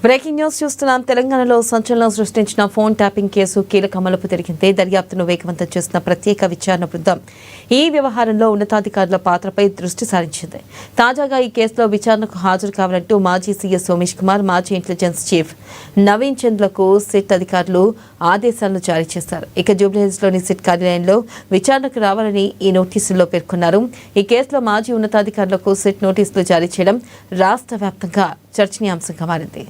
Breaking news చూస్తున్నాం. తెలంగాణలో సంచలనం సృష్టించిన ఫోన్ ట్యాపింగ్ కేసు కీలక మలుపు తిరిగింది. దర్యాప్తును వేగవంతం చేసిన ప్రత్యేక విచారణ బృందం ఈ వ్యవహారంలో ఉన్నతాధికారుల పాత్రపై దృష్టి సారించింది. తాజాగా ఈ కేసులో విచారణకు హాజరు కావాలంటూ మాజీ సీఎస్ సోమేష్ కుమార్, మాజీ ఇంటెలిజెన్స్ చీఫ్ నవీన్ చంద్లకు సిట్ అధికారులు ఆదేశాలను జారీ చేశారు. ఇక జూబ్లీహిల్స్లోని సిట్ కార్యాలయంలో విచారణకు రావాలని ఈ నోటీసుల్లో పేర్కొన్నారు. ఈ కేసులో మాజీ ఉన్నతాధికారులకు సిట్ నోటీసులు జారీ చేయడం రాష్ట్ర వ్యాప్తంగా చర్చనీయాంశంగా మారింది.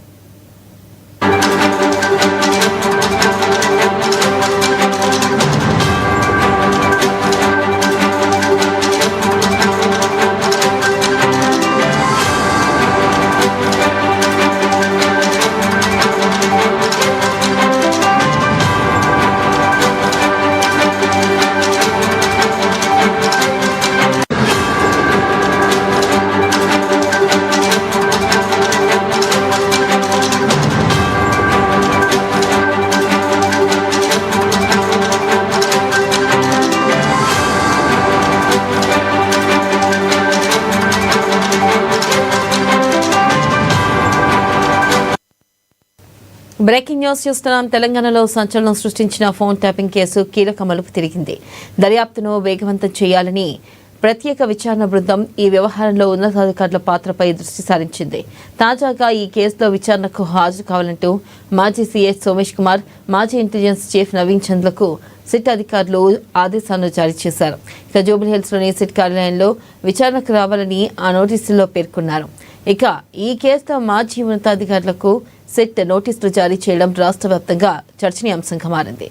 బ్రేకింగ్ న్యూస్ చూస్తున్నాం. తెలంగాణలో సంచలనం సృష్టించిన ఫోన్ ట్యాపింగ్ కేసు కీలక మలుపు తిరిగింది. దర్యాప్తును వేగవంతం చేయాలని ప్రత్యేక విచారణ బృందం ఈ వ్యవహారంలో ఉన్నతాధికారుల పాత్రపై దృష్టి సారించింది. తాజాగా ఈ కేసులో విచారణకు హాజరు కావాలంటూ మాజీ సీఎస్ సోమేష్ కుమార్, మాజీ ఇంటెలిజెన్స్ చీఫ్ నవీన్ చంద్లకు సిట్ అధికారులు ఆదేశాలను జారీ చేశారు. ఇక జూబ్లీహిల్స్లోని సిట్ కార్యాలయంలో విచారణకు రావాలని ఆ నోటీసుల్లో పేర్కొన్నారు. ఇక ఈ కేసులో మాజీ ఉన్నతాధికారులకు సిట్ నోటీసులు జారీ చేయడం రాష్ట్ర వ్యాప్తంగా చర్చనీయాంశంగా మారింది.